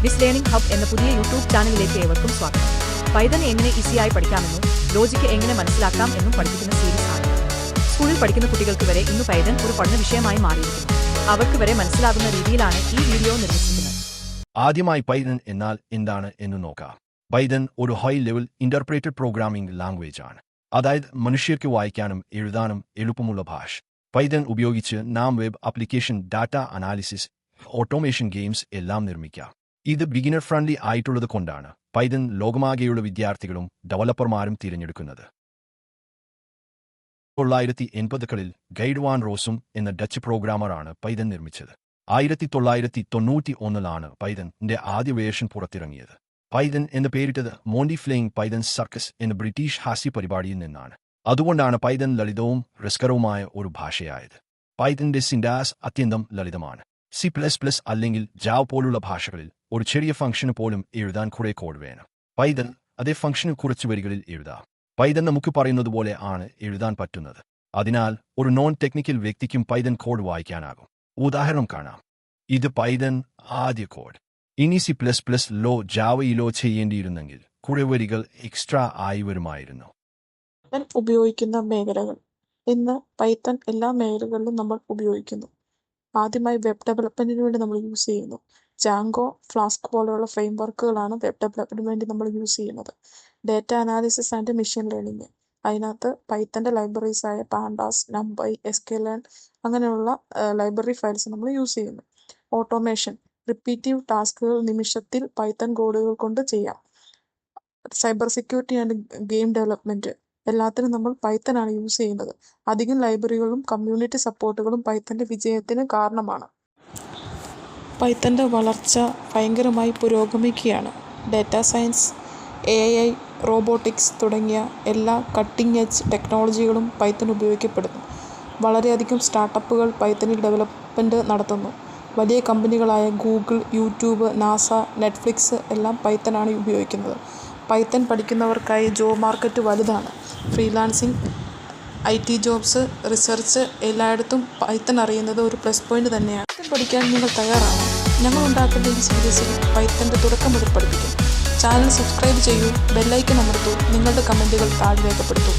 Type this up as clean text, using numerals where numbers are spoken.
വിസ് learning hub എന്ന പുതിയ YouTube ചാനലിലേക്ക് ഏവർക്കും സ്വാഗതം. പൈതൺ എങ്ങനെ ഈസിയായി പഠിക്കാമെന്നും ലോജിക്ക് എങ്ങനെ മനസ്സിലാക്കാം എന്നും പഠിപ്പിക്കുന്ന സീരീസ് ആണ്. സ്കൂളിൽ പഠിക്കുന്ന കുട്ടികൾക്ക് വരെ ഇന്ന് പൈതൺ ഒരു പഠന വിഷയമായി മാറിയിരിക്കുന്നു. അവർക്ക് വരെ മനസ്സിലാകുന്ന രീതിയിലാണ് ഈ വീഡിയോ നിർമ്മിച്ചിരിക്കുന്നത്. ആദ്യമായി പൈതൺ എന്നാൽ എന്താണ് എന്ന് നോക്കാം. പൈതൺ ഒരു ഹൈ ലെവൽ ഇന്റർപ്രേറ്റഡ് പ്രോഗ്രാമിംഗ് ലാംഗ്വേജ് ആണ്. അതായത് മനുഷ്യർക്ക് വായിക്കാനും എഴുതാനും എളുപ്പമുള്ള ഭാഷ. പൈതൺ ഉപയോഗിച്ച് നാം web application, data analysis, automation, games എല്ലാം നിർമ്മിക്കാം. ഇത് ബിഗിനർ ഫ്രണ്ട്ലി ആയിട്ടുള്ളത് കൊണ്ടാണ് പൈതൺ ലോകമാകെയുള്ള വിദ്യാർത്ഥികളും ഡെവലപ്പർമാരും തിരഞ്ഞെടുക്കുന്നത്. 1980കളിൽ ഗൈഡ് വാൻ റോസും എന്ന ഡച്ച് പ്രോഗ്രാമറാണ് പൈതൺ നിർമ്മിച്ചത്. 1991 പൈതണിന്റെ ആദ്യ വേർഷൻ പുറത്തിറങ്ങിയത്. പൈതൺ എന്ന് പേരിട്ടത് മോണ്ടി ഫ്ലെയിങ് പൈതൺ സർക്കസ് എന്ന ബ്രിട്ടീഷ് ഹാസ്യ പരിപാടിയിൽ നിന്നാണ്. അതുകൊണ്ടാണ് പൈതൺ ലളിതവും രസകരവുമായ ഒരു ഭാഷയായത്. പൈതണിന്റെ സിൻടാക്സ് അത്യന്തം ലളിതമാണ്. C++ അല്ലെങ്കിൽ ജാവ പോലുള്ള ഭാഷകളിൽ ഒരു ചെറിയ ഫംഗ്ഷന് പോലും എഴുതാൻ കുറെ കോഡ് വേണം. പൈതൺ അതേ ഫംഗ്ഷന് കുറച്ച് വരികളിൽ എഴുതാം. പൈതൺ നമുക്ക് പറയുന്നത് പോലെ ആണ് എഴുതാൻ പറ്റുന്നത്. അതിനാൽ ഒരു നോൺ ടെക്നിക്കൽ വ്യക്തിക്കും പൈതൺ കോഡ് വായിക്കാനാകും. ഉദാഹരണം കാണാം. ഇത് പൈതൺ ആദ്യ കോഡ്. ഇനി C++ലോ ജാവയിലോ ചെയ്യേണ്ടിയിരുന്നെങ്കിൽ കുറെ വരികൾ എക്സ്ട്രാ ആയി വരുമായിരുന്നു. പൈത്തൺ ഉപയോഗിക്കുന്ന മേഖലകൾ. ഇന്ന് പൈത്തൺ എല്ലാ മേഖലകളിലും നമ്മൾ ഉപയോഗിക്കുന്നു. ആദ്യമായി വെബ് ഡെവലപ്മെന്റിന് വേണ്ടി നമ്മൾ യൂസ് ചെയ്യുന്നു. ജാങ്കോ, ഫ്ലാസ്ക് പോലെയുള്ള ഫ്രെയിം വർക്കുകളാണ് വെബ് ഡെവലപ്മെന്റിന് വേണ്ടി നമ്മൾ യൂസ് ചെയ്യുന്നത്. Data analysis and machine learning. അതിനകത്ത് പൈത്തൻ്റെ ലൈബ്രറീസ് ആയ പാൻഡാസ്, നംപൈ, sklearn അങ്ങനെയുള്ള ലൈബ്രറി ഫയൽസ് നമ്മൾ യൂസ് ചെയ്യുന്നു. ഓട്ടോമേഷൻ, റിപ്പീറ്റീവ് ടാസ്കുകൾ നിമിഷത്തിൽ പൈത്തൺ കോഡുകൾ കൊണ്ട് ചെയ്യാം. Cyber security and game development എല്ലാത്തിനും നമ്മൾ പൈത്തൺ ആണ് യൂസ് ചെയ്യുന്നത്. അധികം ലൈബ്രറികളും കമ്മ്യൂണിറ്റി സപ്പോർട്ടുകളും പൈത്തൻ്റെ വിജയത്തിന് കാരണമാണ്. പൈത്തൻ്റെ വളർച്ച ഭയങ്കരമായി പുരോഗമിക്കുകയാണ്. ഡാറ്റ സയൻസ്, AI, റോബോട്ടിക്സ് തുടങ്ങിയ എല്ലാ കട്ടിംഗ് എഡ്ജ് ടെക്നോളജികളും പൈത്തൺ ഉപയോഗിക്കപ്പെടുന്നു. വളരെയധികം സ്റ്റാർട്ടപ്പുകൾ പൈത്തണിൽ ഡെവലപ്മെൻറ്റ് നടത്തുന്നു. വലിയ കമ്പനികളായ ഗൂഗിൾ, യൂട്യൂബ്, നാസ, നെറ്റ്ഫ്ലിക്സ് എല്ലാം പൈത്തൺ ആണ് ഉപയോഗിക്കുന്നത്. പൈത്തൺ പഠിക്കുന്നവർക്കായി ജോബ് മാർക്കറ്റ് വലുതാണ്. ഫ്രീലാൻസിങ്, IT ജോബ്സ്, റിസർച്ച് എല്ലായിടത്തും പൈത്തൺ അറിയുന്നത് ഒരു പ്ലസ് പോയിന്റ് തന്നെയാണ്. പൈത്തൺ പഠിക്കാൻ നിങ്ങൾ തയ്യാറാണോ? ഞങ്ങൾ ഉണ്ടാക്കുന്ന ഈ സീരീസിൽ പൈത്തൻ്റെ തുടക്കം മുതൽ പഠിപ്പിക്കും. ചാനൽ സബ്സ്ക്രൈബ് ചെയ്യൂ, ബെല്ലൈക്കൺ അമർത്തൂ, നിങ്ങളുടെ കമൻറ്റുകൾ താഴെ രേഖപ്പെടുത്തൂ.